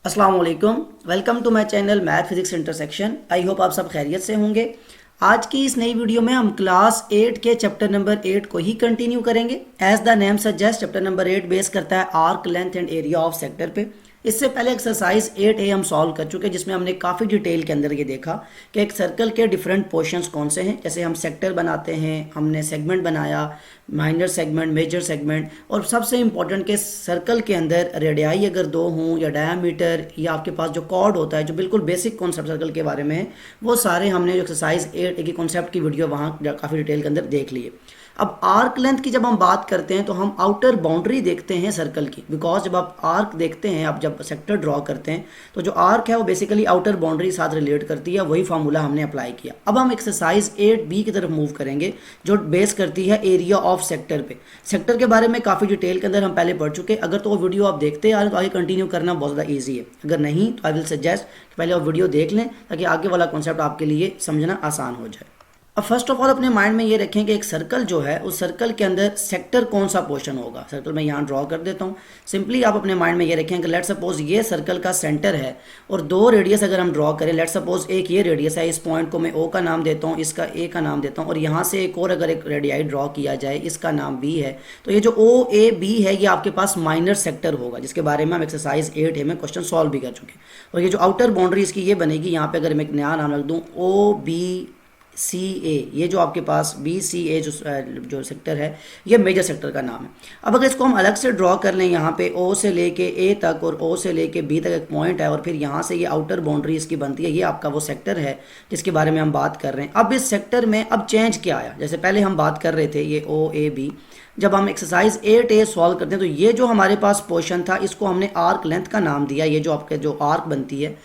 अस्सलाम वालेकुम। Welcome to my channel math physics intersection. I hope आप सब खैरियत से होंगे। आज की इस नई वीडियो में हम क्लास 8 के चैप्टर नंबर 8 को ही कंटिन्यू करेंगे। As the name suggest chapter number 8 base करता है arc length and area of sector पे। इससे पहले एक्सरसाइज 8A हम सॉल्व कर चुके, जिसमें हमने काफ़ी डिटेल के अंदर ये देखा कि एक सर्कल के डिफरेंट पोर्शंस कौन से हैं। जैसे हम सेक्टर बनाते हैं, हमने सेगमेंट बनाया, माइनर सेगमेंट, मेजर सेगमेंट, और सबसे इंपॉर्टेंट के सर्कल के अंदर रेडियाई अगर दो हों या डायामीटर या आपके पास जो कॉर्ड होता है, जो बिल्कुल बेसिक कॉन्सेप्ट सर्कल के बारे में है, वो सारे हमने जो एक्सरसाइज 8 की कॉन्सेप्ट की वीडियो वहाँ काफ़ी डिटेल के अंदर देख लिए। अब आर्क लेंथ की जब हम बात करते हैं तो हम आउटर बाउंड्री देखते हैं सर्कल की, बिकॉज जब आप आर्क देखते हैं, आप जब सेक्टर ड्रॉ करते हैं तो जो आर्क है वो बेसिकली आउटर बाउंड्री साथ रिलेट करती है। वही फार्मूला हमने अप्लाई किया। अब हम एक्सरसाइज 8B की तरफ मूव करेंगे, जो बेस करती है एरिया ऑफ सेक्टर पे। सेक्टर के बारे में काफ़ी डिटेल के अंदर हम पहले पढ़ चुके। अगर तो वो वीडियो आप देखते आ रहे तो आगे कंटिन्यू करना बहुत ज़्यादा ईजी है। अगर नहीं तो आई विल सजेस्ट कि पहले आप वीडियो देख लें ताकि आगे वाला कॉन्सेप्ट आपके लिए समझना आसान हो जाए। अब फर्स्ट ऑफ ऑल अपने माइंड में ये रखें कि एक सर्कल जो है, उस सर्कल के अंदर सेक्टर कौन सा पोर्शन होगा। सर्कल मैं यहाँ ड्रॉ कर देता हूँ। सिंपली आप अपने माइंड में ये रखें कि लेट सपोज ये सर्कल का सेंटर है और दो रेडियस अगर हम ड्रॉ करें, लेट सपोज एक ये रेडियस है, इस पॉइंट को मैं O का नाम देता हूँ, इसका A का नाम देता हूँ, और यहाँ से एक और अगर एक रेडियाई ड्रॉ किया जाए, इसका नाम B है, तो ये जो OAB है ये आपके पास माइनर सेक्टर होगा, जिसके बारे में हम एक्सरसाइज 8 में क्वेश्चन सॉल्व भी कर चुके। और ये जो आउटर बाउंड्री इसकी ये बनेगी, यहाँ पे अगर मैं एक नया नाम रख दूँ OBCA, ये जो आपके पास BCA जो सेक्टर है ये मेजर सेक्टर का नाम है। अब अगर इसको हम अलग से ड्रॉ कर लें, यहाँ पे O से लेके A तक और O से लेके B तक एक पॉइंट है, और फिर यहाँ से ये आउटर बाउंड्री इसकी बनती है, ये आपका वो सेक्टर है जिसके बारे में हम बात कर रहे हैं। अब इस सेक्टर में अब चेंज क्या आया, जैसे पहले हम बात कर रहे थे ये OAB, जब हम एक्सरसाइज 8A सॉल्व करते हैं तो ये जो हमारे पास पोर्शन था इसको हमने आर्क लेंथ का नाम दिया। ये जो आपके जो आर्क बनती है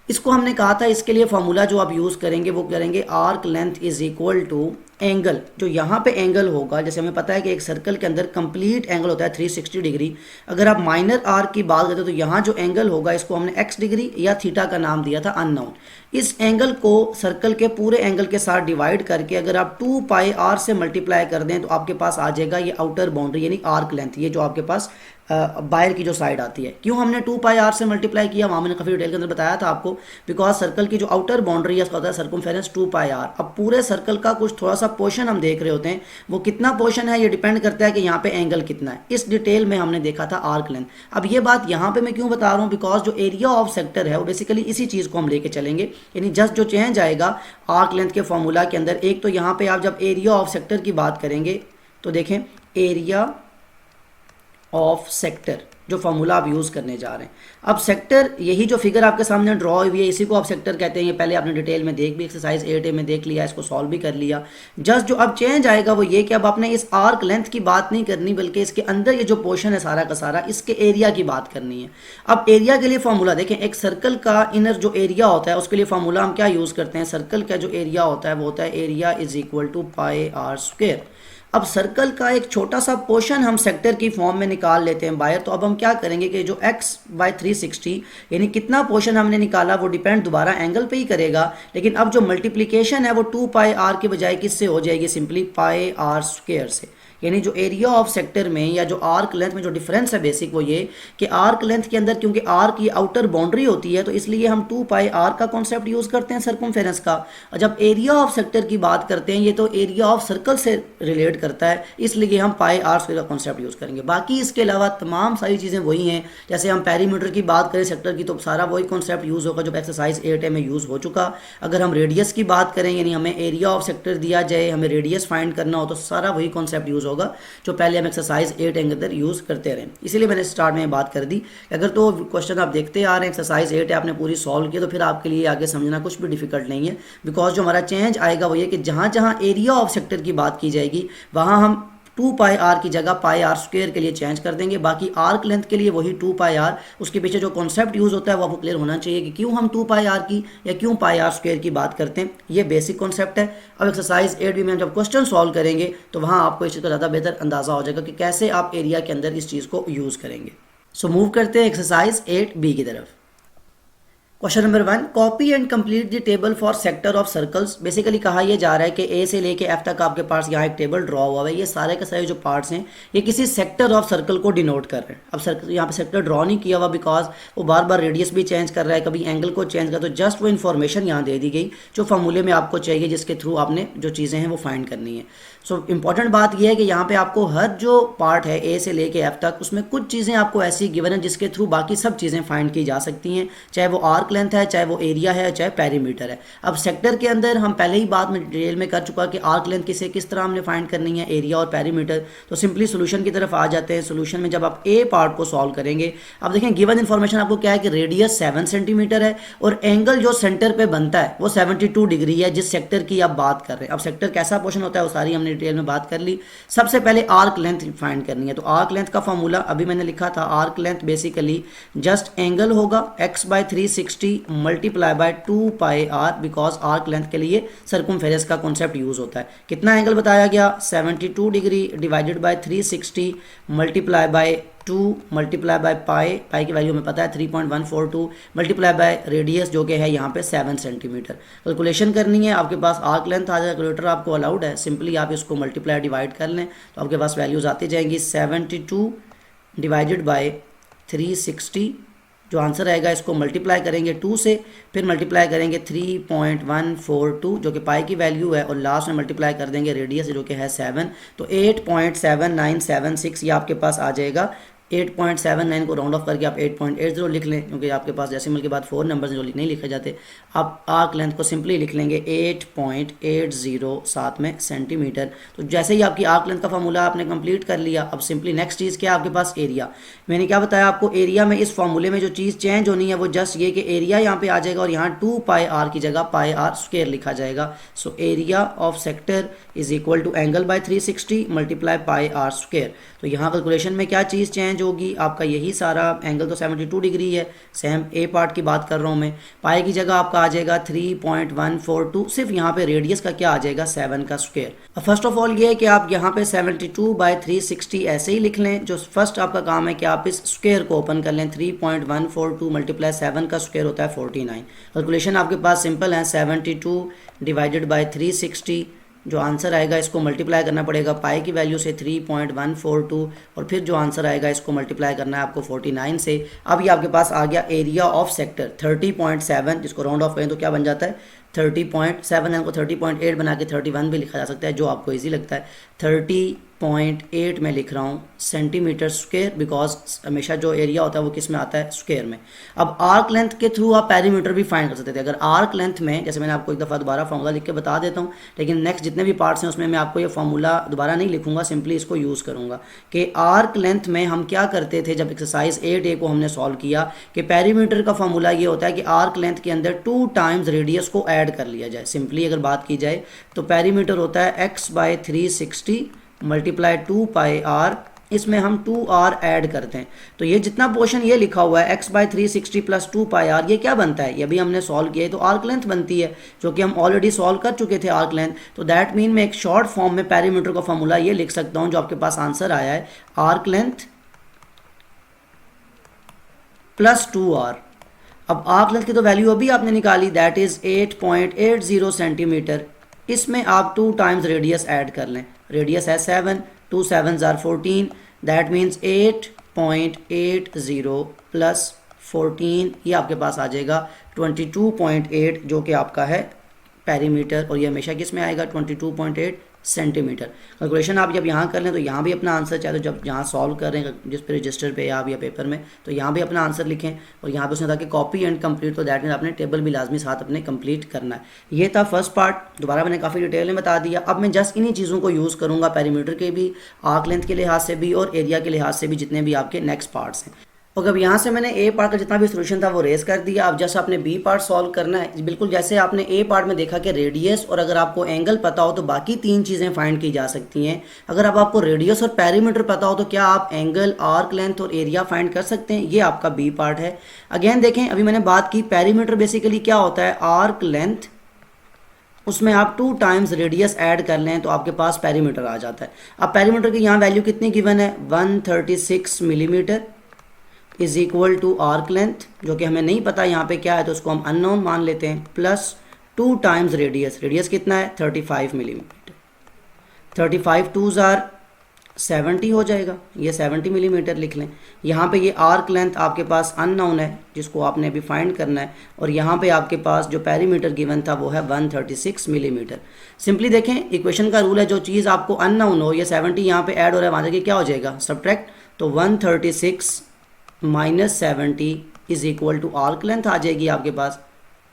इसको हमने कहा था, इसके लिए फॉर्मूला जो आप यूज़ करेंगे वो करेंगे arc length is equal to angle. जो यहाँ पे एंगल होगा, जैसे हमें पता है कि एक सर्कल के अंदर कंप्लीट एंगल होता है 360 डिग्री। अगर आप माइनर आर्क की बात करते हो तो यहाँ जो एंगल होगा इसको हमने x डिग्री या थीटा का नाम दिया था, अननोन। इस एंगल को सर्कल के पूरे एंगल के साथ डिवाइड करके अगर आप 2πr से मल्टीप्लाई कर दें तो आपके पास आ जाएगा ये आउटर बाउंड्री यानी आर्क लेंथ, ये जो आपके पास बाहर की जो साइड आती है। क्यों हमने 2πr से मल्टीप्लाई किया, वहाँ मैंने काफ़ी डिटेल के अंदर बताया था आपको, बिकॉज सर्कल की जो आउटर बाउंड्री है उसका होता है सर्कमफेरेंस 2πr। अब पूरे सर्कल का कुछ थोड़ा सा पोर्शन हम देख रहे होते हैं, वो कितना पोर्शन है ये डिपेंड करता है कि यहाँ पे एंगल कितना है। इस डिटेल में हमने देखा था आर्क लेंथ। अब ये बात यहाँ पे मैं क्यों बता रहा हूँ, बिकॉज जो एरिया ऑफ सेक्टर है वो बेसिकली इसी चीज़ को हम लेके चलेंगे, यानी जस्ट जो चेंज आएगा आर्क लेंथ के फॉर्मूला के अंदर। एक तो यहाँ पे आप जब एरिया ऑफ सेक्टर की बात करेंगे तो देखें एरिया ऑफ सेक्टर जो फॉर्मूला आप यूज़ करने जा रहे हैं। अब सेक्टर, यही जो फिगर आपके सामने ड्रॉ हुई है इसी को आप सेक्टर कहते हैं। ये पहले आपने डिटेल में देख भी एक्सरसाइज 8A में देख लिया, इसको सॉल्व भी कर लिया। जस्ट जो अब चेंज आएगा वो ये कि अब आपने इस आर्क लेंथ की बात नहीं करनी, बल्कि इसके अंदर ये जो पोर्शन है सारा का सारा, इसके एरिया की बात करनी है। अब एरिया के लिए फॉर्मूला देखें, एक सर्कल का इनर जो एरिया होता है उसके लिए फॉर्मूला हम क्या यूज़ करते हैं, सर्कल का जो एरिया होता है वो होता है area is equal to πr²। अब सर्कल का एक छोटा सा पोर्शन हम सेक्टर की फॉर्म में निकाल लेते हैं बाहर, तो अब हम क्या करेंगे कि जो x/360 यानी कितना पोर्शन हमने निकाला वो डिपेंड दोबारा एंगल पे ही करेगा, लेकिन अब जो मल्टीप्लिकेशन है वो 2πr के बजाय किससे हो जाएगी, सिंपली πr² से। यानी जो एरिया ऑफ सेक्टर में या जो आर्क लेंथ में जो डिफरेंस है बेसिक वो ये कि आर्क लेंथ के अंदर क्योंकि आर्क की आउटर बाउंड्री होती है तो इसलिए हम 2πr का कॉन्सेप्ट यूज़ करते हैं सर्कमफेरेंस का। और जब एरिया ऑफ सेक्टर की बात करते हैं ये तो एरिया ऑफ सर्कल से रिलेट करता है, इसलिए हम πr² का कॉन्सेप्ट यूज़ करेंगे। बाकी इसके अलावा तमाम सारी चीज़ें वही हैं। जैसे हम पेरीमीटर की बात करें सेक्टर की तो सारा वही कॉन्सेप्ट यूज़ होगा जो एक्सरसाइज 8A में यूज़ हो चुका। अगर हम रेडियस की बात करें यानी हमें एरिया ऑफ सेक्टर दिया जाए, हमें रेडियस फाइंड करना हो तो सारा वही कॉन्सेप्ट यूज़ होगा जो पहले हम एक्सरसाइज 8 के अंदर यूज़ करते रहे। इसीलिए मैंने स्टार्ट में बात कर दी कि अगर तो क्वेश्चन आप देखते आ रहे हैं एक्सरसाइज 8 आपने पूरी सॉल्व की तो फिर आपके लिए आगे समझना कुछ भी डिफिकल्ट नहीं है, बिकॉज जो हमारा चेंज आएगा वो ये कि जहाँ जहाँ एरिया ऑफ सेक्टर की बात की जाएगी वहाँ हम 2πr की जगह πr² के लिए चेंज कर देंगे। बाकी आर्क लेंथ के लिए वही 2πr, उसके पीछे जो कॉन्सेप्ट यूज़ होता है वो आपको क्लियर होना चाहिए कि क्यों हम 2πr की या क्यों πr² की बात करते हैं। ये बेसिक कॉन्सेप्ट है। अब एक्सरसाइज 8B में जब क्वेश्चन सॉल्व करेंगे तो वहाँ आपको इस चीज़ का ज़्यादा बेहतर अंदाज़ा हो जाएगा कि कैसे आप एरिया के अंदर इस चीज़ को यूज़ करेंगे। सो मूव करते हैं एक्सरसाइज 8B की तरफ। Question number 1, copy and complete the table for sector of circles. Basically कहा यह जा रहा है कि ए से लेके एफ तक आपके पास यहाँ एक टेबल ड्रॉ हुआ है। ये सारे के सारे जो पार्ट्स हैं ये किसी सेक्टर ऑफ सर्कल को डिनोट कर रहे हैं। अब सर्कल यहाँ पे सेक्टर ड्रॉ नहीं किया हुआ बिकॉज वो बार बार रेडियस भी चेंज कर रहा है, कभी एंगल को चेंज कर, तो जस्ट वो इन्फॉर्मेशन यहाँ दे दी गई जो फॉर्मूले में आपको चाहिए, जिसके थ्रू आपने जो चीज़ें हैं वो फाइंड करनी है। सो इंपॉर्टेंट बात यह है कि यहाँ पे आपको हर जो पार्ट है ए से लेके एफ तक, उसमें कुछ चीज़ें आपको ऐसी गिवन है जिसके थ्रू बाकी सब चीज़ें फाइंड की जा सकती हैं, चाहे वो आर्क लेंथ है, चाहे वो एरिया है, चाहे पेरीमीटर है। अब सेक्टर के अंदर हम पहले ही बात में डिटेल में कर चुका कि आर्क लेंथ किस तरह हमने फाइंड करनी है, एरिया और पेरीमीटर। तो सिंपली सोल्यूशन की तरफ आ जाते हैं। सोल्यूशन में जब आप ए पार्ट को सॉल्व करेंगे, अब देखें गिवन इन्फॉर्मेशन आपको क्या है कि रेडियस 7 सेंटीमीटर है और एंगल जो सेंटर पे बनता है वो 72 डिग्री है, जिस सेक्टर की आप बात कर रहे हैं। अब सेक्टर कैसा पोर्शन होता है वो सारी हमने डिटेल में बात कर ली। सबसे पहले आर्क लेंथ फाइंड करनी है। तो आर्क लेंथ का फॉर्मूला अभी मैंने लिखा था, arc length basically just angle होगा x/360 multiply by 2 pi R, because arc length के लिए सर्कुमफेरेंस का कॉन्सेप्ट यूज होता है। कितना एंगल बताया गया, 72 degree divided by 360 multiply by 2 multiply by pi की वैल्यू हमें पता है 3.142 मल्टीप्लाई बाय रेडियस जो कि है यहाँ पे 7 सेंटीमीटर। कैलकुलेशन करनी है, आपके पास आर्क लेंथ आ जाए, कैलकुलेटर आपको अलाउड है, सिंपली आप इसको मल्टीप्लाई डिवाइड कर लें तो आपके पास वैल्यूज आती जाएंगी। 72 डिवाइडेड बाय 360, जो आंसर आएगा इसको मल्टीप्लाई करेंगे 2 से, फिर मल्टीप्लाई करेंगे 3.142 जो कि पाई की वैल्यू है, और लास्ट में मल्टीप्लाई कर देंगे रेडियस जो कि है 7, तो 8.7976 ये आपके पास आ जाएगा। 8.79 को राउंड ऑफ करके आप 8.80 लिख लें, क्योंकि आपके पास डेसिमल के बाद 4 नंबर्स जो नहीं लिखे जाते। आप आर्क लेंथ को सिंपली लिख लेंगे 8.80 साथ में सेंटीमीटर। तो जैसे ही आपकी आर्क लेंथ का फॉर्मूला आपने कंप्लीट कर लिया, अब सिंपली नेक्स्ट चीज़ क्या है आपके पास, एरिया। मैंने क्या बताया आपको, एरिया में इस फॉर्मूले में जो चीज़ चेंज होनी है वो जस्ट ये कि एरिया यहाँ पे आ जाएगा और यहाँ 2 पाई आर की जगह पाई आर स्क्वायर लिखा जाएगा। So area of sector is equal to angle by 360 multiply pi R square. तो यहाँ कैलकुलेशन में क्या चीज़ चेंज होगी, आपका यही सारा एंगल तो 72 डिग्री है, सेम ए पार्ट की बात कर रहा हूँ मैं। पाई की जगह आपका आ जाएगा 3.142, सिर्फ यहाँ पे रेडियस का क्या आ जाएगा 7 का स्क्वायर। अब फर्स्ट ऑफ ऑल ये है कि आप यहाँ पे 72/360 ऐसे ही लिख लें। जो फर्स्ट आपका काम है कि आप इस स्क्वायर को ओपन कर लें, 3.142 मल्टीप्लाई 7 का स्क्वायर होता है 49। कैलकुलेशन आपके पास सिंपल है, 72 डिवाइडेड बाई 360, जो आंसर आएगा इसको मल्टीप्लाई करना पड़ेगा पाई की वैल्यू से 3.142, और फिर जो आंसर आएगा इसको मल्टीप्लाई करना है आपको 49 से। अब ये आपके पास आ गया एरिया ऑफ सेक्टर 30.7, जिसको राउंड ऑफ करें तो क्या बन जाता है 30.7 को 30.8 बना के 31 भी लिखा जा सकता है, जो आपको ईजी लगता है। 30.8 में लिख रहा हूँ सेंटीमीटर स्क्वायर, बिकॉज हमेशा जो एरिया होता है वो किस में आता है, स्क्वायर में। अब आर्क लेंथ के थ्रू आप पेरीमीटर भी फाइंड कर सकते थे। अगर आर्क लेंथ में, जैसे मैंने आपको एक दफ़ा दोबारा फॉर्मूला लिख के बता देता हूँ, लेकिन नेक्स्ट जितने भी पार्ट्स हैं उसमें मैं आपको ये फॉर्मूला दोबारा नहीं लिखूंगा, सिंपली इसको यूज़ करूँगा कि आर्क लेंथ में हम क्या करते थे जब एक्सरसाइज 8A को हमने सॉल्व किया, कि पेरीमीटर का फॉर्मूला ये होता है कि आर्क लेंथ के अंदर 2 टाइम्स रेडियस को ऐड कर लिया जाए। सिंपली अगर बात की जाए तो पेरीमीटर होता है x/360 मल्टीप्लाई 2 पाई आर, इसमें हम 2r ऐड करते हैं। तो ये जितना पोर्शन ये लिखा हुआ है x/360 प्लस 2 पाई आर, ये क्या बनता है, ये भी हमने सॉल्व किया है तो आर्क लेंथ बनती है, जो कि हम ऑलरेडी सॉल्व कर चुके थे आर्क लेंथ। तो दैट मीन मैं एक शॉर्ट फॉर्म में पेरीमीटर का फॉर्मूला ये लिख सकता हूँ, जो आपके पास आंसर आया है आर्क लेंथ प्लस 2r। अब आर्क लेंथ की तो वैल्यू अभी आपने निकाली, दैट इज 8.80 सेंटीमीटर। इसमें आप 2 टाइम्स रेडियस ऐड कर लें, रेडियस है 7, 2 7s are 14, that means 8.80 plus 14, ये आपके पास आ जाएगा 22.8, जो कि आपका है पेरीमीटर, और ये हमेशा किस में आएगा 22.8 सेंटीमीटर। कैलकुलेशन आप जब यहाँ कर लें तो यहाँ भी अपना आंसर, चाहे तो जब यहाँ सॉल्व कर रहे हैं जिस पे रजिस्टर पे या पेपर में, तो यहाँ भी अपना आंसर लिखें, और यहाँ पे उसने था कि कॉपी एंड कंप्लीट, तो दैट मीन आपने टेबल भी लाजमी साथ अपने कंप्लीट करना है। ये था फर्स्ट पार्ट, दोबारा मैंने काफ़ी डिटेल में बता दिया। अब मैं जस्ट इन्हीं चीज़ों को यूज़ करूँगा, पेरीमीटर के भी, आर्क लेंथ के लिहाज से भी और एरिया के लिहाज से भी, जितने भी आपके नेक्स्ट पार्ट्स हैं। और अब यहाँ से मैंने ए पार्ट का जितना भी सोल्यूशन था वो रेस कर दिया। अब जैसे आपने बी पार्ट सॉल्व करना है, बिल्कुल जैसे आपने ए पार्ट में देखा कि रेडियस और अगर आपको एंगल पता हो तो बाकी 3 चीज़ें फाइंड की जा सकती हैं। अगर अब आपको रेडियस और पेरीमीटर पता हो तो क्या आप एंगल, आर्क लेंथ और एरिया फाइंड कर सकते हैं। ये आपका बी पार्ट है। अगेन देखें, अभी मैंने बात की पेरीमीटर बेसिकली क्या होता है, आर्क लेंथ, उसमें आप 2 टाइम्स रेडियस ऐड कर लें तो आपके पास पेरीमीटर आ जाता है। अब पेरीमीटर की यहाँ वैल्यू कितनी गिवन है, 136 millimetre. Is equal to arc length, जो कि हमें नहीं पता यहाँ पे क्या है तो उसको हम अननोन मान लेते हैं, प्लस 2 टाइम्स रेडियस। रेडियस कितना है 35 मिलीमीटर। 35 2s आर 70 हो जाएगा, ये 70 मिलीमीटर लिख लें। यहाँ पे ये आर्क लेंथ आपके पास अननोन है जिसको आपने अभी फाइंड करना है, और यहाँ पे आपके पास जो पेरीमीटर गिवन था वो है 136 मिलीमीटर। सिंपली देखें, इक्वेशन का रूल है जो चीज़ आपको अननोन हो, ये 70 यहाँ पे ऐड हो रहा है, वहाँ जाके क्या हो जाएगा सब्ट्रैक्ट, तो 136 minus 70 is equal to arc length आ जाएगी आपके पास,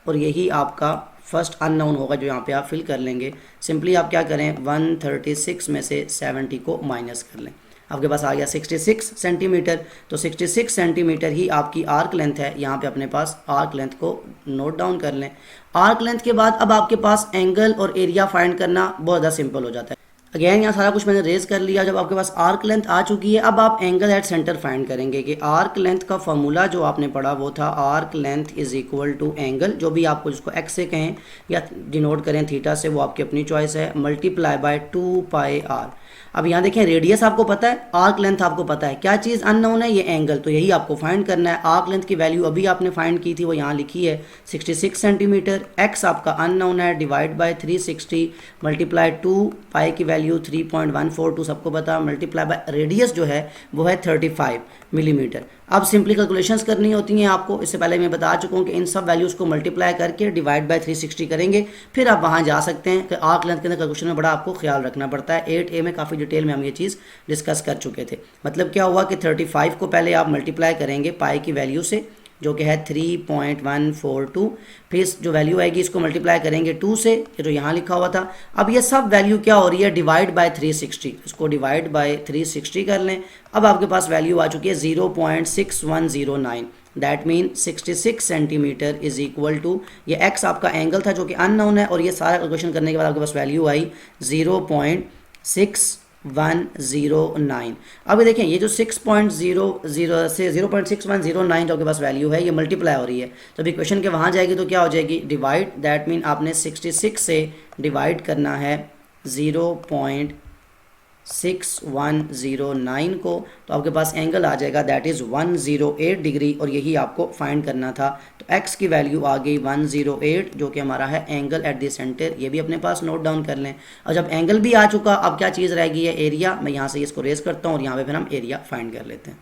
और यही आपका फर्स्ट अननोन होगा जो यहाँ पे आप फिल कर लेंगे। सिंपली आप क्या करें, 136 में से 70 को माइनस कर लें, आपके पास आ गया 66 सेंटीमीटर। तो 66 सेंटीमीटर ही आपकी आर्क लेंथ है। यहाँ पे अपने पास आर्क लेंथ को नोट डाउन कर लें। आर्क लेंथ के बाद अब आपके पास एंगल और एरिया फाइंड करना बहुत ज़्यादा सिंपल हो जाता है। अगेन यहाँ सारा कुछ मैंने रेज कर लिया। जब आपके पास आर्क लेंथ आ चुकी है, अब आप एंगल एट सेंटर फाइंड करेंगे कि आर्क लेंथ का फॉर्मूला जो आपने पढ़ा वो था arc length is equal to angle, जो भी आपको जिसको एक्स से कहें या डिनोट करें थीटा से, वो आपकी अपनी चॉइस है, मल्टीप्लाई बाय 2 पाई आर। अब यहाँ देखें, रेडियस आपको पता है, आर्क लेंथ आपको पता है, क्या चीज़ अननोन है, ये एंगल, तो यही आपको फाइंड करना है। आर्क लेंथ की वैल्यू अभी आपने फाइंड की थी, वो यहाँ लिखी है 66 सेंटीमीटर। एक्स आपका अननोन है, डिवाइड बाय 360 मल्टीप्लाई 2 पाई की वैल्यू 3.142 सबको पता, मल्टीप्लाई बाय रेडियस जो है वो है 35 मिलीमीटर। अब सिंपली कैलकुलेशंस करनी होती हैं आपको, इससे पहले मैं बता चुका हूँ कि इन सब वैल्यूज़ को मल्टीप्लाई करके डिवाइड बाय 360 करेंगे, फिर आप वहाँ जा सकते हैं। कि आर्क लेंथ के अंदर कैलकुलेशन में बड़ा आपको ख्याल रखना पड़ता है। 8A में काफ़ी डिटेल में हम ये चीज़ डिस्कस कर चुके थे। मतलब क्या हुआ कि 35 को पहले आप मल्टीप्लाई करेंगे पाई की वैल्यू से, जो कि है 3.142, फिर जो वैल्यू आएगी इसको मल्टीप्लाई करेंगे 2 से, ये जो यहाँ लिखा हुआ था। अब ये सब वैल्यू क्या हो रही है, डिवाइड बाय 360, इसको डिवाइड बाय 360 कर लें। अब आपके पास वैल्यू आ चुकी है 0.6109, that mean 66 centimetre is equal to, ये एक्स आपका एंगल था जो कि अननोन है, और ये सारा कैलकुलेशन करने के बाद आपके पास वैल्यू आई 0.6109। अब देखें, ये जो 6.00 से 0.6109 जो आपके पास वैल्यू है, ये मल्टीप्लाई हो रही है। जब इक्वेशन के वहाँ जाएगी तो क्या हो जाएगी, डिवाइड, दैट मीन आपने 66 से डिवाइड करना है 0.6109 को, तो आपके पास एंगल आ जाएगा दैट इज़ 108 डिग्री, और यही आपको फाइंड करना था। तो एक्स की वैल्यू आ गई 108, जो कि हमारा है एंगल एट द सेंटर। ये भी अपने पास नोट डाउन कर लें। और जब एंगल भी आ चुका, अब क्या चीज़ रहेगी है, एरिया। मैं यहाँ से इसको रेज करता हूँ और यहाँ पे फिर हम एरिया फाइंड कर लेते हैं।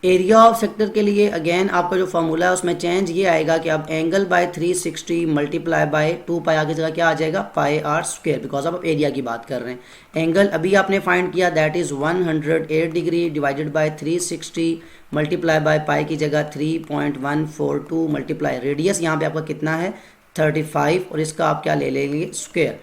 एरिया ऑफ सेक्टर के लिए अगेन आपका जो फॉर्मूला है उसमें चेंज ये आएगा कि आप एंगल बाय 360 मल्टीप्लाई बाय 2 पाई, आगे जगह क्या आ जाएगा, पाई आर स्क्वायर, बिकॉज आप एरिया की बात कर रहे हैं। एंगल अभी आपने फाइंड किया that is 108 degree, divided by 360 multiply by pi की जगह 3.142 मल्टीप्लाई रेडियस यहाँ पे आपका कितना है 35, और इसका आप क्या ले लेंगे, स्क्वायर।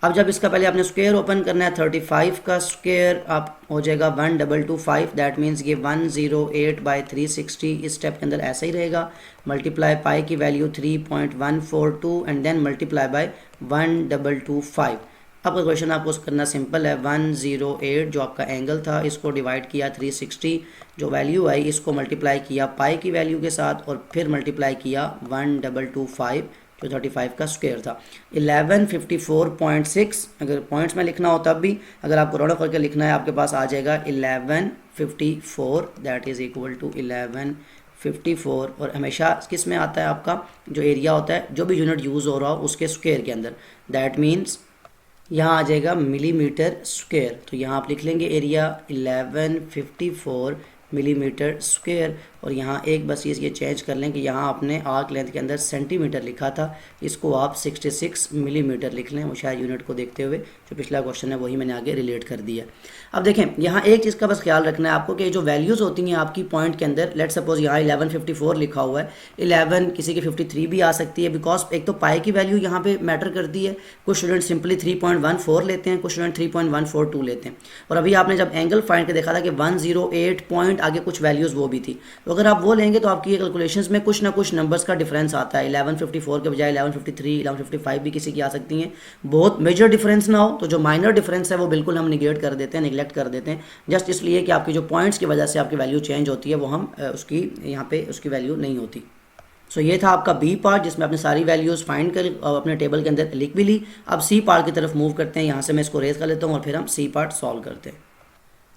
अब जब इसका पहले आपने स्क्वायर ओपन करना है, 35 का स्क्वायर आप हो जाएगा 1225, दैट मीन्स ये 108 बाई 360 इस स्टेप के अंदर ऐसा ही रहेगा, मल्टीप्लाई पाई की value 3.142 and then multiply by 1225। अब क्वेश्चन आपको करना सिंपल है, 108 जो आपका एंगल था इसको डिवाइड किया 360, जो वैल्यू आई इसको मल्टीप्लाई किया पाई की वैल्यू के साथ, और फिर मल्टीप्लाई किया 1225 जो 35 का स्क्वायर था। 1154.6 अगर पॉइंट्स में लिखना हो तब भी, अगर आपको राउंड ऑफ करके लिखना है आपके पास आ जाएगा 1154, दैट इज़ इक्वल टू 1154। और हमेशा किस में आता है आपका जो एरिया होता है, जो भी यूनिट यूज़ हो रहा हो उसके स्क्वायर के अंदर, दैट मीन्स यहाँ आ जाएगा मिलीमीटर स्क्वायर। तो यहाँ आप लिख लेंगे एरिया 1154 मिलीमीटर स्क्वायर, और यहाँ एक बस ये चेंज कर लें कि यहाँ आपने आर्क लेंथ के अंदर सेंटीमीटर लिखा था, इसको आप 66 मिलीमीटर लिख लें, वो शायद यूनिट को देखते हुए, जो पिछला क्वेश्चन है वही मैंने आगे रिलेट कर दिया। अब देखें, यहाँ एक चीज़ का बस ख्याल रखना है आपको कि जो वैल्यूज़ होती हैं आपकी पॉइंट के अंदर, लेट सपोज यहाँ 1154 लिखा हुआ है, 11 किसी की 53 भी आ सकती है, बिकॉज एक तो पाई की वैल्यू यहाँ पे मैटर करती है। कुछ स्टूडेंट सिंपली 3.14 लेते हैं, कुछ स्टूडेंट 3.142 लेते हैं। और अभी आपने जब एंगल फाइंड के देखा था कि 108 पॉइंट आगे कुछ वैल्यूज़ वो भी थी, तो अगर आप वो लेंगे तो आपकी कैलकुलेशंस में कुछ ना कुछ नंबर्स का डिफरेंस आता है। 1154 के बजाय 1153, 1155 भी किसी की आ सकती हैं। बहुत मेजर डिफरेंस ना हो तो जो माइनर डिफरेंस है वो बिल्कुल हम निगेट कर देते हैं, निगलेक्ट कर देते हैं, जस्ट इसलिए कि आपकी जो पॉइंट्स की वजह से आपकी वैल्यू चेंज होती है, वो हम उसकी यहाँ पे उसकी वैल्यू नहीं होती। सो ये था आपका बी पार्ट, जिसमें आपने सारी वैल्यूज़ फाइंड कर अपने टेबल के अंदर लिख भी ली। अब सी पार्ट की तरफ मूव करते हैं। यहाँ से मैं इसको रेज कर लेता हूँ और फिर हम सी पार्ट सॉल्व करते हैं।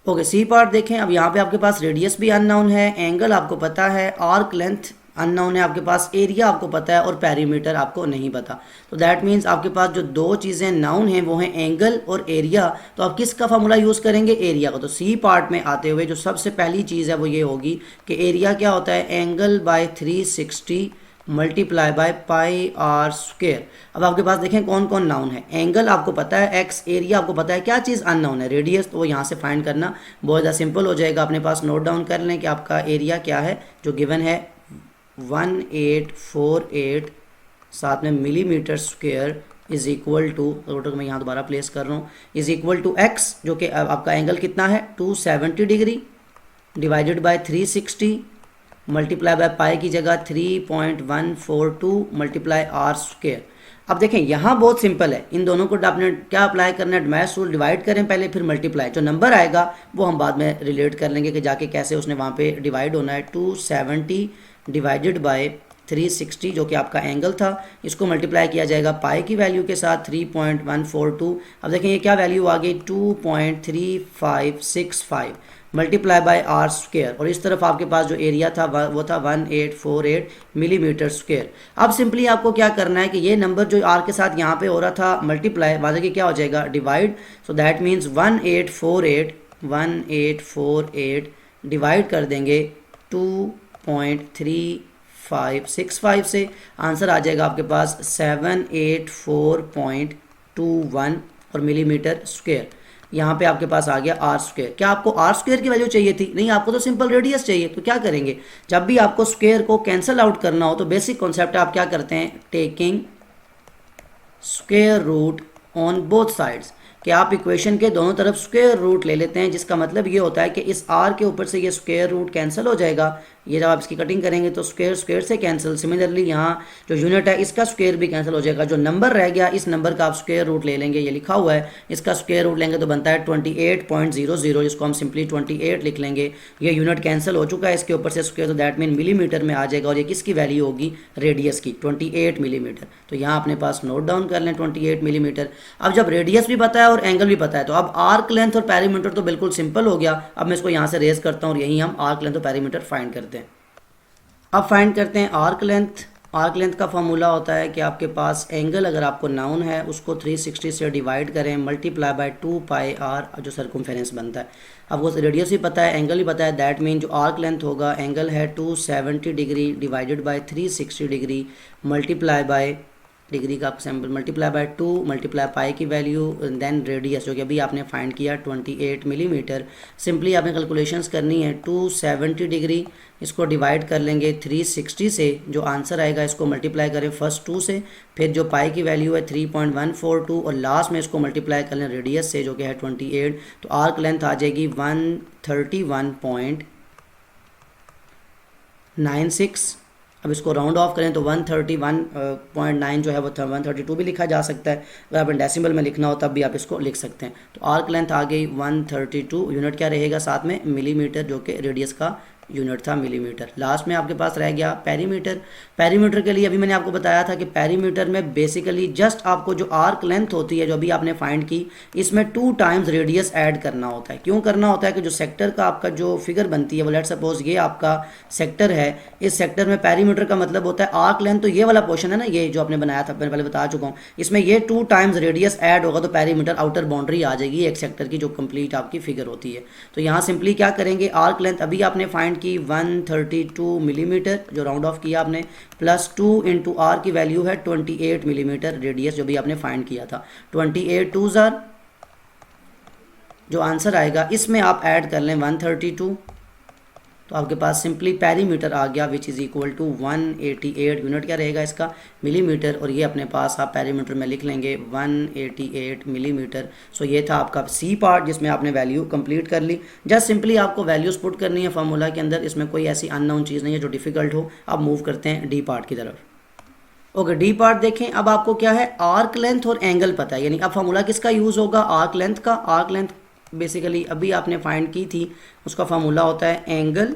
ओके, सी पार्ट देखें। अब यहाँ पे आपके पास रेडियस भी अननोन है, एंगल आपको पता है, आर्क लेंथ अननोन है आपके पास, एरिया आपको पता है और पेरीमीटर आपको नहीं पता। तो दैट मीन्स आपके पास जो दो चीज़ें नाउन हैं वो हैं एंगल और एरिया। तो आप किसका फॉर्मूला यूज़ करेंगे? एरिया का। तो सी पार्ट में आते हुए जो सबसे पहली चीज़ है वो ये होगी कि एरिया क्या होता है? Angle by 360 multiply by pi R square. अब आपके पास देखें कौन कौन नाउन है। एंगल आपको पता है, एक्स, एरिया आपको पता है, क्या चीज़ अननाउन है? रेडियस। तो वो यहाँ से फाइंड करना बहुत ज़्यादा सिंपल हो जाएगा। अपने पास नोट डाउन कर लें कि आपका एरिया क्या है जो गिवन है 1848, साथ में millimetre square is equal to, total मैं यहाँ दोबारा प्लेस कर रहा हूँ, इज इक्वल टू एक्स जो कि आपका एंगल कितना है 270 degree divided by 360 multiply by pi की जगह 3.142 मल्टीप्लाई आर स्क्वेयर। अब देखें यहाँ बहुत सिंपल है, इन दोनों को आपने क्या अप्लाई करना है? मैथ्स रूल, डिवाइड करें पहले फिर मल्टीप्लाई। जो नंबर आएगा वो हम बाद में रिलेट कर लेंगे कि जाके कैसे उसने वहाँ पे डिवाइड होना है। 270 डिवाइडेड बाय 360 जो कि आपका एंगल था, इसको मल्टीप्लाई किया जाएगा पाई की वैल्यू के साथ 3.142। अब देखें ये क्या वैल्यू आ गई 2.3565 मल्टीप्लाई बाय आर स्क्वेयर, और इस तरफ आपके पास जो एरिया था वो था 1848 मिलीमीटर स्क्वेयर। अब सिंपली आपको क्या करना है कि ये नंबर जो आर के साथ यहाँ पे हो रहा था मल्टीप्लाई, बाद की क्या हो जाएगा? Divide. So that means 1848 divide कर देंगे 2.3565 से, आंसर आ जाएगा आपके पास 784.21 और मिलीमीटर स्क्वेयर। यहाँ पे आपके पास आ गया आर स्क्वेयर। क्या आपको आर स्क्वेयर की वैल्यू चाहिए थी? नहीं, आपको तो सिंपल रेडियस चाहिए। तो क्या करेंगे? जब भी आपको स्क्वेयर को कैंसिल आउट करना हो तो बेसिक कॉन्सेप्ट आप क्या करते हैं? Taking square root on both sides, कि आप इक्वेशन के दोनों तरफ स्क्वेयर रूट ले लेते हैं, जिसका मतलब ये होता है कि इस आर के ऊपर से ये स्क्वेयर रूट कैंसिल हो जाएगा। ये जब आप इसकी कटिंग करेंगे तो स्क्वेयर स्क्वेयर से कैंसिल। सिमिलरली यहाँ जो यूनिट है इसका स्क्वेयर भी कैंसिल हो जाएगा। जो नंबर रह गया इस नंबर का आप स्क्वेयर रूट ले लेंगे, ये लिखा हुआ है, इसका स्क्वेयर रूट लेंगे तो बनता है 28.00, जिसको हम सिंपली 28 लिख लेंगे। ये यूनिट कैंसिल हो चुका है इसके ऊपर से स्क्वेयर, तो दैट मीन मिलीमीटर में आ जाएगा, और ये किसकी वैल्यू होगी? रेडियस की, 28 मिलीमीटर। तो यहाँ अपने पास नोट डाउन कर लें 28 मिलीमीटर। अब जब रेडियस भी पता है और एंगल भी पता है तो अब आर्क लेंथ और पेरीमीटर तो बिल्कुल सिंपल हो गया। अब मैं इसको यहाँ से रेज करता हूँ और यही हम आर्क लेंथ और पेरीमीटर फाइंड करते हैं। अब फाइंड करते हैं आर्क लेंथ। आर्क लेंथ का फॉर्मूला होता है कि आपके पास एंगल अगर आपको नाउन है उसको 360 से डिवाइड करें, मल्टीप्लाई बाय 2 पाई आर जो सर्कमफेरेंस बनता है। अब वो रेडियस भी पता है, एंगल भी पता है, दैट मीन जो आर्क लेंथ होगा, एंगल है 270 degree divided by 360 degree multiply by degree का sample multiply by 2 multiply pi की वैल्यू देन रेडियस जो कि अभी आपने फाइंड किया 28 मिलीमीटर। सिंपली आपने कैलकुलेशंस करनी है 270 डिग्री, इसको डिवाइड कर लेंगे 360 से, जो आंसर आएगा इसको मल्टीप्लाई करें फर्स्ट 2 से, फिर जो पाई की वैल्यू है 3.142 और लास्ट में इसको मल्टीप्लाई कर लें रेडियस से जो कि है 28। तो आर्क लेंथ आ जाएगी 131.96। अब इसको राउंड ऑफ करें तो 131.9 जो है वो 132 भी लिखा जा सकता है। अगर आपने डेसिमल में लिखना हो तब भी आप इसको लिख सकते हैं। तो आर्क लेंथ आ गई 132, यूनिट क्या रहेगा साथ में? मिलीमीटर, जो कि रेडियस का यूनिट था मिलीमीटर। लास्ट में आपके पास रह गया पेरीमीटर। पेरीमीटर के लिए अभी मैंने आपको बताया था कि पेरीमीटर में बेसिकली जस्ट आपको जो आर्क लेंथ होती है जो अभी आपने फाइंड की, इसमें 2 टाइम्स रेडियस ऐड करना होता है। क्यों करना होता है? कि जो सेक्टर का आपका जो फिगर बनती है वो लेट्स सपोज ये आपका सेक्टर है, इस सेक्टर में पेरीमीटर का मतलब होता है आर्क लेंथ, तो ये वाला पोर्शन है ना, ये जो आपने बनाया था मैंने पहले बता चुका हूँ, इसमें ये 2 टाइम्स रेडियस ऐड होगा तो पेरीमीटर आउटर बाउंड्री आ जाएगी एक सेक्टर की जो कंप्लीट आपकी फिगर होती है। तो यहाँ सिंपली क्या करेंगे, आर्क लेंथ अभी आपने फाइंड की 132 मिलीमीटर जो राउंड ऑफ किया आपने, प्लस 2 इंटू आर की वैल्यू है 28 मिलीमीटर रेडियस जो भी आपने फाइंड किया था। 28 2 जार जो आंसर आएगा इसमें आप ऐड कर लें 132, तो आपके पास सिंपली पेरीमीटर आ गया which is equal to 188। Unit क्या रहेगा इसका? मिलीमीटर, और ये अपने पास आप पेरीमीटर में लिख लेंगे 188 मिलीमीटर। सो ये था आपका सी पार्ट जिसमें आपने वैल्यू कंप्लीट कर ली। जस्ट सिंपली आपको वैल्यूज़ पुट करनी है फार्मूला के अंदर, इसमें कोई ऐसी अननोन चीज़ नहीं है जो डिफ़िकल्ट हो। अब मूव करते हैं डी पार्ट की तरफ। ओके, डी पार्ट देखें। अब आपको क्या है? आर्क लेंथ और एंगल पता है, यानी अब फार्मूला किसका यूज़ होगा? आर्क लेंथ का। आर्क लेंथ बेसिकली अभी आपने फाइंड की थी, उसका फार्मूला होता है angle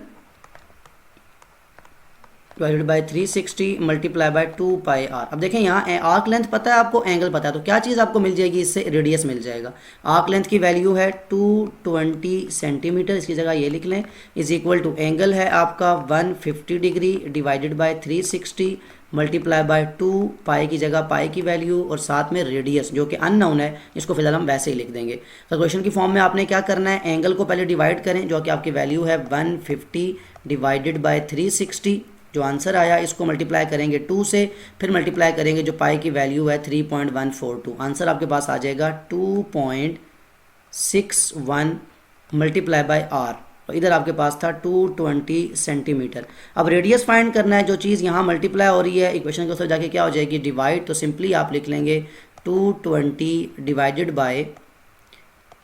divided by 360 multiply by 2 pi R. अब देखें यहाँ आर्क लेंथ पता है आपको, एंगल पता है, तो क्या चीज़ आपको मिल जाएगी, इससे रेडियस मिल जाएगा। आर्क लेंथ की वैल्यू है 220 सेंटीमीटर, इसकी जगह ये लिख लें, इज इक्वल टू एंगल है आपका 150 degree divided by 360 multiply by 2 पाई की जगह पाई की वैल्यू और साथ में रेडियस जो कि अननोन है, इसको फिलहाल हम वैसे ही लिख देंगे। कैलकुलेशन की फॉर्म में आपने क्या करना है, एंगल को पहले डिवाइड करें जो कि आपकी वैल्यू है 150 डिवाइडेड बाय 360, जो आंसर आया इसको मल्टीप्लाई करेंगे 2 से, फिर मल्टीप्लाई करेंगे जो पाई की वैल्यू है 3.142, आंसर आपके पास आ जाएगा 2.61 मल्टीप्लाई बाय आर, और इधर आपके पास था 220 सेंटीमीटर। अब रेडियस फाइंड करना है, जो चीज़ यहाँ मल्टीप्लाई हो रही है इक्वेशन के उसमें जाके क्या हो जाएगी, डिवाइड, तो सिंपली आप लिख लेंगे 220 डिवाइडेड बाय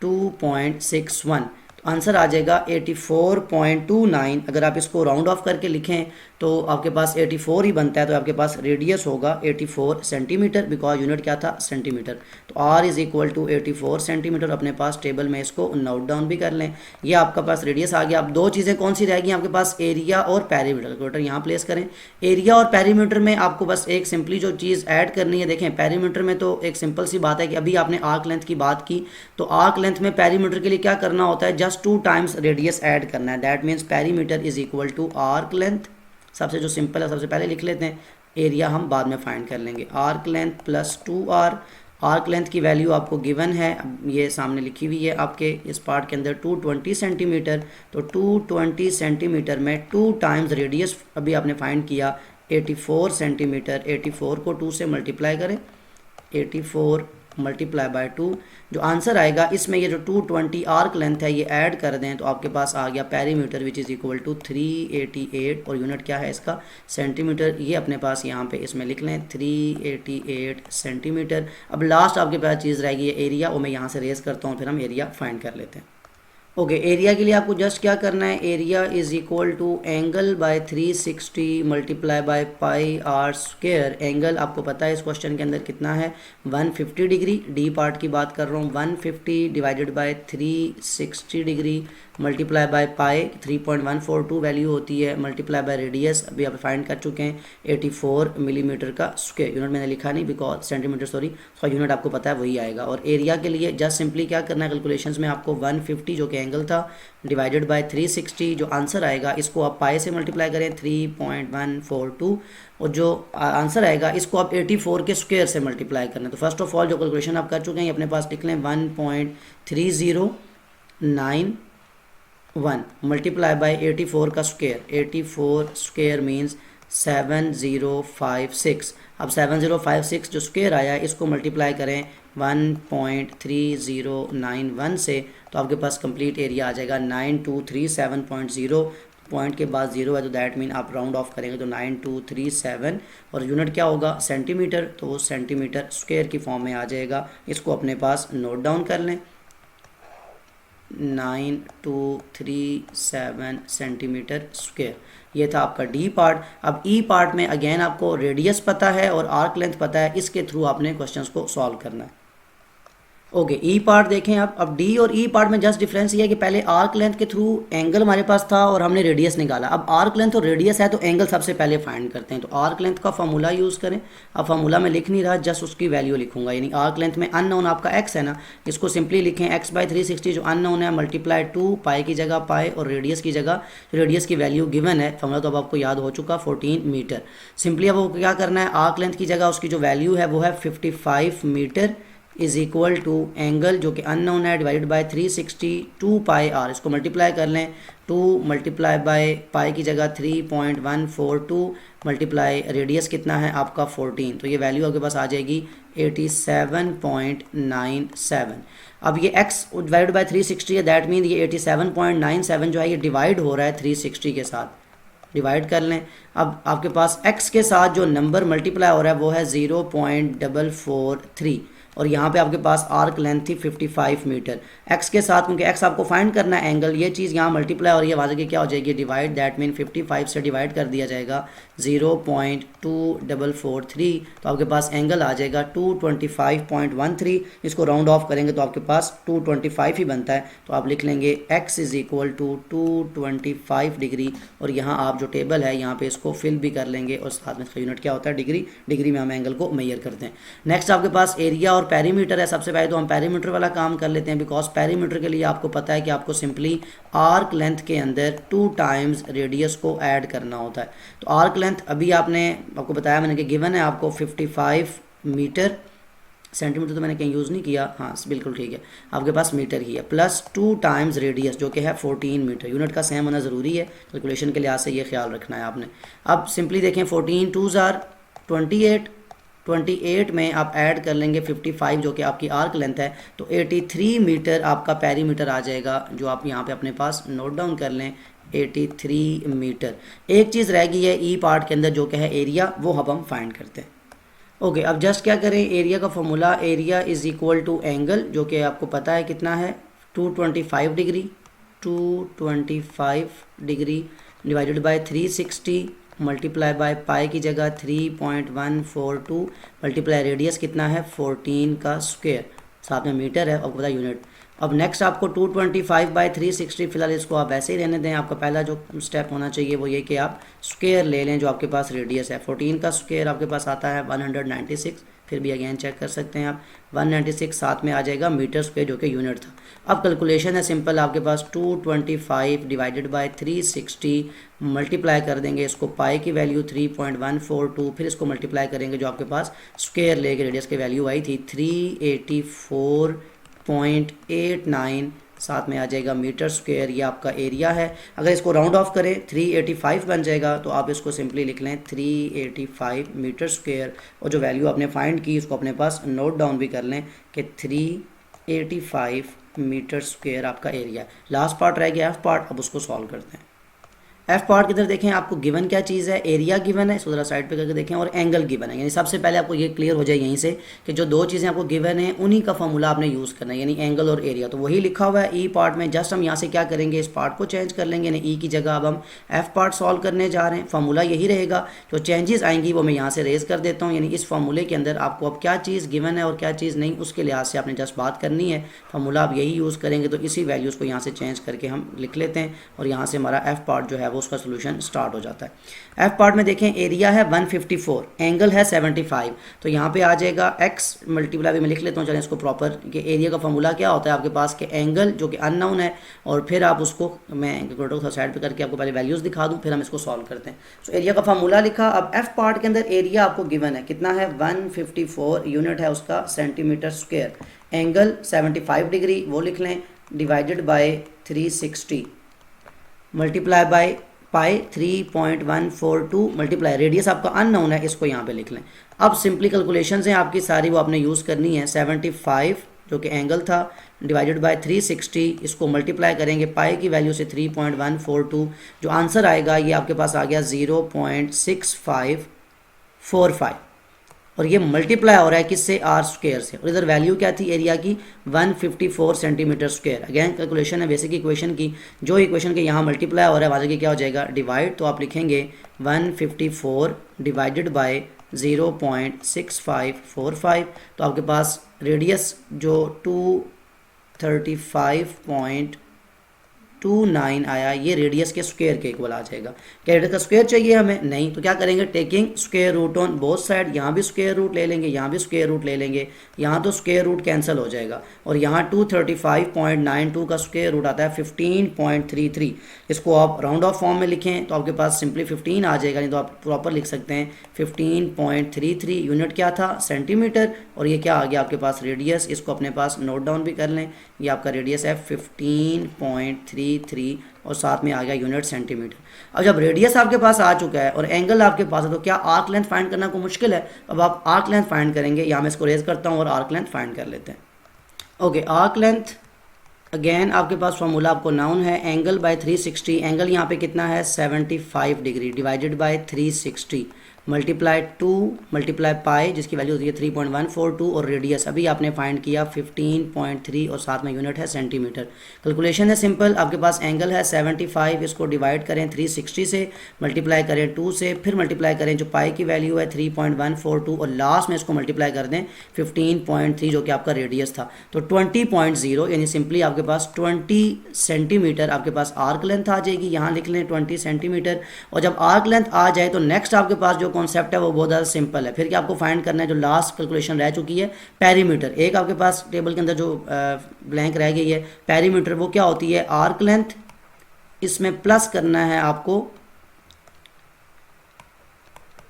2.61, आंसर आ जाएगा 84.29। अगर आप इसको राउंड ऑफ करके लिखें तो आपके पास 84 ही बनता है, तो आपके पास रेडियस होगा 84 सेंटीमीटर, बिकॉज यूनिट क्या था, सेंटीमीटर। तो R is equal to 84 centimetre, अपने पास टेबल में इसको नोट डाउन भी कर लें। ये आपका पास रेडियस आ गया। अब दो चीज़ें कौन सी रहेगी आपके पास, एरिया और पेरीमीटर। कैलकुलेटर यहाँ प्लेस करें, एरिया और पेरीमीटर में आपको बस एक सिंपली जो चीज़ ऐड करनी है, देखें पेरीमीटर में तो एक सिंपल सी बात है कि अभी आपने आर्क लेंथ की बात की, तो आर्क लेंथ में पेरीमीटर के लिए क्या करना होता है, जस्ट 2 टाइम्स रेडियस ऐड करना है, that means perimeter is equal to arc length. सबसे जो सिंपल है सबसे पहले लिख लेते हैं, एरिया हम बाद में फाइंड कर लेंगे, arc length plus 2r। Arc length की वैल्यू आपको गिवन है, ये सामने लिखी हुई है आपके इस पार्ट के अंदर 220 सेंटीमीटर, तो 220 सेंटीमीटर में 2 टाइम्स रेडियस अभी आपने फाइंड किया 84 सेंटीमीटर, 84 को 2 से मल्टीप्लाई करें, 84 मल्टीप्लाई बाय 2, जो आंसर आएगा इसमें ये जो 220 आर्क लेंथ है ये ऐड कर दें तो आपके पास आ गया perimeter which is equal to 388, और यूनिट क्या है इसका, सेंटीमीटर। ये अपने पास यहाँ पे इसमें लिख लें 388 सेंटीमीटर। अब लास्ट आपके पास चीज़ रहेगी एरिया, और मैं यहाँ से रेस करता हूँ, फिर हम एरिया फाइंड कर लेते हैं। ओके, एरिया के लिए आपको जस्ट क्या करना है, area is equal to angle by 360 multiply by pi R square. Angle आपको पता है इस क्वेश्चन के अंदर कितना है, 150 डिग्री, डी पार्ट की बात कर रहा हूँ, 150 divided by 360 degree multiply by pi 3.142 value होती है, मल्टीप्लाई बाय रेडियस अभी आप फाइंड कर चुके हैं 84 मिलीमीटर का स्क्वायर। यूनिट मैंने लिखा नहीं बिकॉज सेंटीमीटर, सॉरी, उसका यूनिट आपको पता है वही आएगा। और एरिया के लिए जस्ट सिंपली क्या करना है, कैलकुलेशंस में आपको 150 जो कि एंगल था डिवाइडेड बाय 360, जो आंसर आएगा इसको आप पाई से मल्टीप्लाई करें 3.142, और जो आंसर आएगा इसको आप 84 के स्क्वायर से मल्टीप्लाई करना है। तो फर्स्ट ऑफ ऑल जो कैलकुलेशन आप कर चुके हैं अपने पास लिख लें 1.3091 मल्टीप्लाई बाय 84 का स्क्वायर, 84 स्क्वायर मीन्स 7056। अब 7056 जो स्क्वायर आया इसको मल्टीप्लाई करें 1.3091 से, तो आपके पास कंप्लीट एरिया आ जाएगा 9237.0, पॉइंट के बाद 0 है तो दैट मीन आप राउंड ऑफ करेंगे तो 9237, और यूनिट क्या होगा, सेंटीमीटर, तो वो सेंटीमीटर स्क्वायर की फॉर्म में आ जाएगा। इसको अपने पास नोट डाउन कर लें, 9237 सेंटीमीटर स्क्वायर। ये था आपका डी पार्ट। अब ई पार्ट में अगेन आपको रेडियस पता है और आर्क लेंथ पता है, इसके थ्रू आपने क्वेश्चंस को सॉल्व करना है। ओके, ई पार्ट देखें आप। अब डी और ई पार्ट में जस्ट डिफरेंस ये है कि पहले आर्क लेंथ के थ्रू एंगल हमारे पास था और हमने रेडियस निकाला। अब आर्क लेंथ और रेडियस है तो एंगल सबसे पहले फाइंड करते हैं, तो आर्क लेंथ का फार्मूला यूज़ करें। अब फार्मूला में लिख नहीं रहा, जस्ट उसकी वैल्यू लिखूंगा, यानी आर्क लेंथ में अननोन आपका एक्स है ना, इसको सिंपली लिखें x बाई 360 जो अननोन है मल्टीप्लाई 2 पाई की जगह पाई और रेडियस की जगह रेडियस की वैल्यू गिवन है, फार्मूला तो अब आपको याद हो चुका 14 मीटर। सिंपली अब क्या करना है, आर्क लेंथ की जगह उसकी जो वैल्यू है वो है 55 metre is equal to angle जो कि अननोन है डिवाइडेड बाय 360 2 पाई आर, इसको मल्टीप्लाई कर लें, 2 मल्टीप्लाई बाय पाई की जगह 3.142 मल्टीप्लाई रेडियस कितना है आपका 14, तो ये वैल्यू आपके पास आ जाएगी 87.97। अब ये x डिवाइड बाय 360 है, दैट मीन ये 87.97 जो है ये डिवाइड हो रहा है 360 के साथ, डिवाइड कर लें। अब आपके पास x के साथ जो नंबर मल्टीप्लाई हो रहा है वो है 0.443, और यहाँ पे आपके पास आर्क लेंथ थी 55 मीटर। एक्स के साथ, क्योंकि एक्स आपको फाइंड करना है एंगल, ये चीज़ यहाँ मल्टीप्लाई और ये वाजह की क्या हो जाएगी डिवाइड, दैट मीन 55 से डिवाइड कर दिया जाएगा 0.2443, तो आपके पास एंगल आ जाएगा 225.13। इसको राउंड ऑफ करेंगे तो आपके पास 225 ही बनता है, तो आप लिख लेंगे x is equal to 225 degree. और यहाँ आप जो टेबल है यहाँ पे इसको फिल भी कर लेंगे और साथ में इसका यूनिट क्या होता है डिग्री, डिग्री में हम एंगल को मेजर करते हैं। नेक्स्ट आपके पास एरिया और पेरीमीटर है। सबसे पहले तो हम पेरीमीटर वाला काम कर लेते हैं, बिकॉज पेरीमीटर के लिए आपको पता है कि आपको सिंपली आर्क लेंथ के अंदर 2 टाइम्स रेडियस को ऐड करना होता है। तो आर्क लेंथ अभी आपको बताया मैंने कि गिवन है आपको 55 मीटर, सेंटीमीटर तो मैंने कहीं यूज़ नहीं किया, हाँ बिल्कुल ठीक है, आपके पास मीटर ही है, प्लस 2 टाइम्स रेडियस जो कि है 14 मीटर। यूनिट का सेम होना ज़रूरी है, कैलकुलेशन के लिहाज से ये ख्याल रखना है आपने। अब सिंपली देखें 14 2s are 28 में आप ऐड कर लेंगे 55 जो कि आपकी आर्क लेंथ है, तो 83 मीटर आपका पेरीमीटर आ जाएगा, जो आप यहाँ पे अपने पास नोट डाउन कर लें 83 मीटर। एक चीज़ रह गई है ई पार्ट के अंदर जो कि है एरिया, वो अब हम फाइंड करते हैं। ओके, अब जस्ट क्या करें, एरिया का formula, area is equal to angle जो कि आपको पता है कितना है 225 degree, 225 degree divided by 360 multiply by pi की जगह 3.142 मल्टीप्लाई रेडियस कितना है 14 का स्क्वायर, साथ में मीटर है, आपको पता है यूनिट। अब नेक्स्ट आपको 225 बाई 360, फिलहाल इसको आप ऐसे ही रहने दें। आपका पहला जो स्टेप होना चाहिए वो ये कि आप स्क्वायर ले लें जो आपके पास रेडियस है। 14 का स्क्वायर आपके पास आता है 196, फिर भी अगेन चेक कर सकते हैं आप, 196 साथ में आ जाएगा मीटर स्क्वायर जो कि यूनिट था। अब कैलकुलेशन है सिंपल, आपके पास 225 डिवाइडेड बाय 360 मल्टीप्लाई कर देंगे इसको पाई की वैल्यू 3.142, फिर इसको मल्टीप्लाई करेंगे जो आपके पास स्क्वायर लेके रेडियस की वैल्यू आई थी 384.89, साथ में आ जाएगा मीटर स्क्वायर, ये आपका एरिया है। अगर इसको राउंड ऑफ करें 385 बन जाएगा, तो आप इसको सिंपली लिख लें 385 मीटर स्क्वायर, और जो वैल्यू आपने फाइंड की उसको अपने पास नोट डाउन भी कर लें कि 385 मीटर स्क्वायर आपका एरिया है। लास्ट पार्ट रह गया एफ पार्ट, अब उसको सॉल्व करते हैं। एफ पार्ट की तरफ देखें, आपको गिवन क्या चीज़ है, एरिया गिवन है, ज़रा साइड पे करके देखें, और एंगल गिवन है। यानी सबसे पहले आपको ये क्लियर हो जाए यहीं से कि जो दो चीज़ें आपको गिवन है उन्हीं का फॉर्मूला आपने यूज़ करना है, यानी एंगल और एरिया। तो वही लिखा हुआ है ई पार्ट में, जस्ट हम यहाँ से क्या करेंगे, इस पार्ट को चेंज कर लेंगे, यानी ई की जगह अब हम एफ पार्ट सॉल्व करने जा रहे हैं। फार्मूला यही रहेगा, जो चेंजेस आएंगी वो मैं यहाँ से रेज कर देता हूँ। यानी इस फार्मूले के अंदर आपको अब क्या चीज़ गिवन है और क्या चीज़ नहीं, उसके लिहाज से आपने जस्ट बात करनी है। फार्मूला आप यही यूज़ करेंगे, तो इसी वैल्यूज़ को यहाँ से चेंज करके हम लिख लेते हैं, और यहाँ से हमारा एफ पार्ट जो है वो उसका सोल्यूशन स्टार्ट हो जाता है। एफ पार्ट में देखें, एरिया है 154, एंगल है 75, तो यहाँ पे आ जाएगा एक्स मल्टीप्लाई भी मैं लिख लेता हूँ, चलें इसको प्रॉपर, कि एरिया का फॉर्मूला क्या होता है आपके पास के एंगल जो कि अननोन है, और फिर आप उसको मैं कैलकुलेटर को साइड पे करके आपको पहले वैल्यूज़ दिखा दूँ, फिर हम इसको सॉल्व करते हैं। सो एरिया का फॉर्मूला लिखा। अब एफ पार्ट के अंदर एरिया आपको गिवन है कितना है 154, यूनिट है उसका सेंटीमीटर स्क्वायर, एंगल 75 डिग्री वो लिख लें, divided by 360 multiply by pi 3.142 multiply radius आपका अननोन है, इसको यहाँ पे लिख लें। अब सिंपली कैलकुलेशंस हैं आपकी सारी, वो आपने यूज़ करनी है। 75 जो कि एंगल था डिवाइडेड बाय 360, इसको मल्टीप्लाई करेंगे पाई की वैल्यू से 3.142, जो आंसर आएगा ये आपके पास आ गया 0.6545, और ये मल्टीप्लाई हो रहा है किससे, आर स्क्वायर से, और इधर वैल्यू क्या थी एरिया की 154 सेंटीमीटर स्क्वायर। अगेन कैलकुलेशन है बेसिक इक्वेशन की, जो इक्वेशन के यहाँ मल्टीप्लाई हो रहा है वाले की क्या हो जाएगा डिवाइड, तो आप लिखेंगे 154 डिवाइडेड बाय 0.6545, तो आपके पास रेडियस जो 235.29 आया, ये रेडियस के स्क्वायर के इक्वल आ जाएगा। क्या रेडियस का स्क्वायर चाहिए हमें, नहीं, तो क्या करेंगे, taking square root on both side, यहाँ भी स्क्वायर रूट ले लेंगे, यहाँ भी स्क्वायर रूट ले लेंगे, यहाँ तो स्क्वायर रूट कैंसिल हो जाएगा, और यहाँ 235.92 का स्क्वायर रूट आता है 15.33। इसको आप राउंड ऑफ फॉर्म में लिखें तो आपके पास सिंपली 15 आ जाएगा, नहीं तो आप प्रॉपर लिख सकते हैं 15.33। यूनिट क्या था, सेंटीमीटर, और ये क्या आ गया आपके पास रेडियस, इसको अपने पास नोट डाउन भी कर लें, ये आपका रेडियस है 15.33, और साथ में आ गया यूनिट सेंटीमीटर। अब जब रेडियस आपके पास आ चुका है और एंगल आपके पास है, तो क्या आर्क लेंथ फाइंड करना कोई मुश्किल है। अब आप आर्क लेंथ फाइंड करेंगे, यहाँ मैं इसको रेज करता हूँ और आर्क लेंथ फाइंड कर लेते हैं। ओके, आर्क लेंथ अगेन आपके पास फॉर्मूला आपको नाउन है, एंगल बाय 360, एंगल यहाँ पे कितना है 75 degree divided by 360 multiply 2 multiply पाई जिसकी वैल्यू होती है 3.142 और रेडियस अभी आपने फाइंड किया 15.3 और साथ में यूनिट है सेंटीमीटर। कैलकुलेशन है सिंपल, आपके पास एंगल है 75, इसको डिवाइड करें 360 से, मल्टीप्लाई करें 2 से, फिर मल्टीप्लाई करें जो पाई की वैल्यू है 3.142 और लास्ट में इसको मल्टीप्लाई कर दें 15.3 जो कि आपका रेडियस था। तो 20.0 यानी सिंपली आपके पास 20 सेंटीमीटर आपके पास आर्क लेंथ आ जाएगी। यहाँ लिख लें 20 सेंटीमीटर। और जब आर्क लेंथ आ जाए तो नेक्स्ट आपके पास जो कॉन्सेप्ट है वो बहुत ज़्यादा सिंपल है। फिर क्या आपको फाइंड करना है, जो लास्ट कैलकुलेशन रह चुकी है पेरीमीटर, एक आपके पास टेबल के अंदर जो ब्लैंक रह गई है पेरीमीटर, वो क्या होती है आर्क लेंथ, इसमें प्लस करना है आपको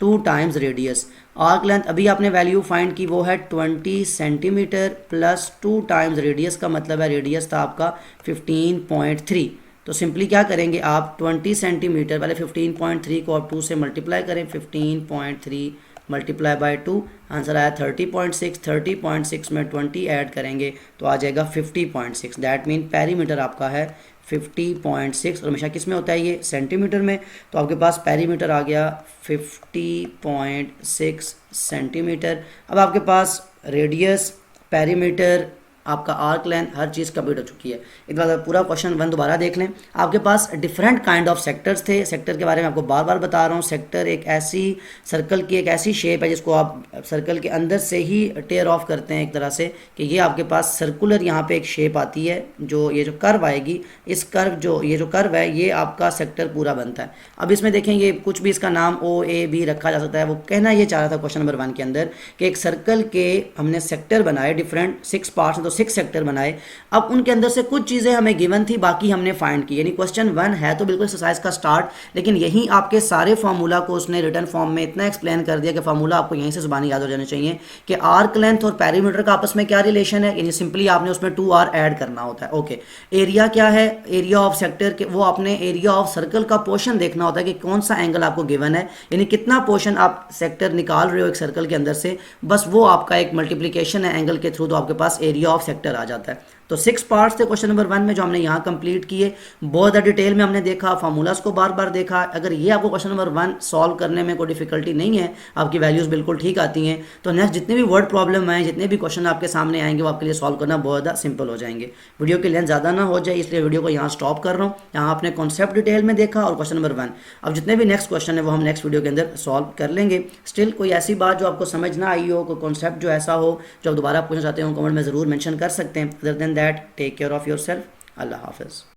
2 टाइम्स रेडियस। आर्क लेंथ अभी आपने वैल्यू फाइंड की वो है 20 सेंटीमीटर प्लस 2 टाइम्स रेडियस का मतलब है रेडियस था आपका 15.3। तो सिंपली क्या करेंगे आप 20 सेंटीमीटर वाले 15.3 को आप 2 से मल्टीप्लाई करें, 15.3 मल्टीप्लाई बाय 2, आंसर आया 30.6। 30.6 में 20 ऐड करेंगे तो आ जाएगा 50.6। दैट मीन पेरीमीटर आपका है 50.6 और हमेशा किस में होता है ये सेंटीमीटर में। तो आपके पास पेरीमीटर आ गया 50.6 सेंटीमीटर। अब आपके पास रेडियस, पेरीमीटर, आपका आर्क लेंथ, हर चीज़ कंप्लीट हो चुकी है। एक बार पूरा क्वेश्चन 1 दोबारा देख लें। आपके पास डिफरेंट काइंड ऑफ सेक्टर्स थे। सेक्टर के बारे में आपको बार बार बता रहा हूँ। सेक्टर एक ऐसी सर्कल की एक ऐसी शेप है जिसको आप सर्कल के अंदर से ही टेयर ऑफ करते हैं एक तरह से, कि ये आपके पास सर्कुलर यहाँ पे एक शेप आती है, जो ये जो कर्व आएगी, इस कर्व जो ये जो कर्व है ये आपका सेक्टर पूरा बनता है। अब इसमें देखेंगे कुछ भी इसका नाम OAB रखा जा सकता है। वो कहना ये चाह रहा था क्वेश्चन नंबर 1 के अंदर कि एक सर्कल के हमने सेक्टर बनाए डिफरेंट 6 पार्ट्स में, तो 6 सेक्टर बनाए। अब उनके अंदर से कुछ चीज़ें हमें गिवन थी, बाकी हमने फाइंड की। यानी क्वेश्चन 1 है तो बिल्कुल एक्सरसाइज का स्टार्ट, लेकिन यहीं आपके सारे फार्मूला को उसने रिटर्न फॉर्म में इतना एक्सप्लेन कर दिया कि फार्मूला आपको यहीं से जुबानी याद हो जाने चाहिए कि आर्क लेंथ और पेरीमीटर का आपस में क्या रिलेशन है। यानी सिंपली आपने उसमें 2r ऐड करना होता है। ओके, एरिया क्या है, एरिया ऑफ सेक्टर के, वो आपने एरिया ऑफ सर्कल का पोर्शन देखना होता है कि कौन सा एंगल आपको गिवन है, यानी कितना पोर्शन आप सेक्टर निकाल रहे हो एक सर्कल के अंदर से, बस वो आपका एक मल्टीप्लिकेशन है एंगल के थ्रू, तो आपके पास एरिया ऑफ सेक्टर आ जाता है। तो 6 पार्ट्स थे क्वेश्चन नंबर 1 में जो हमने यहाँ कंप्लीट किए। बहुत ज़्यादा डिटेल में हमने देखा, फार्मूलाज को बार बार देखा। अगर ये आपको क्वेश्चन नंबर 1 सॉल्व करने में कोई डिफिकल्टी नहीं है, आपकी वैल्यूज़ बिल्कुल ठीक आती हैं, तो नेक्स्ट जितने भी वर्ड प्रॉब्लम आए, जितने भी क्वेश्चन आपके सामने आएंगे, वो आपके लिए सॉल्व करना बहुत ज़्यादा सिंपल हो जाएंगे। वीडियो की लेंथ ज़्यादा ना हो जाए इसलिए वीडियो को यहाँ स्टॉप कर रहा हूँ। यहाँ आपने कॉन्सेप्ट डिटेल में देखा और क्वेश्चन नंबर 1। अब जितने भी नेक्स्ट क्वेश्चन है वो हम नेक्स्ट वीडियो के अंदर सॉल्व कर लेंगे। स्टिल कोई ऐसी बात जो आपको समझ ना आई हो, कोई कॉन्सेप्ट जो ऐसा हो जो आप दोबारा पूछना चाहते हो, कमेंट में ज़रूर मेंशन कर सकते हैं। Other than that, take care of yourself. अल्लाह हाफिज़।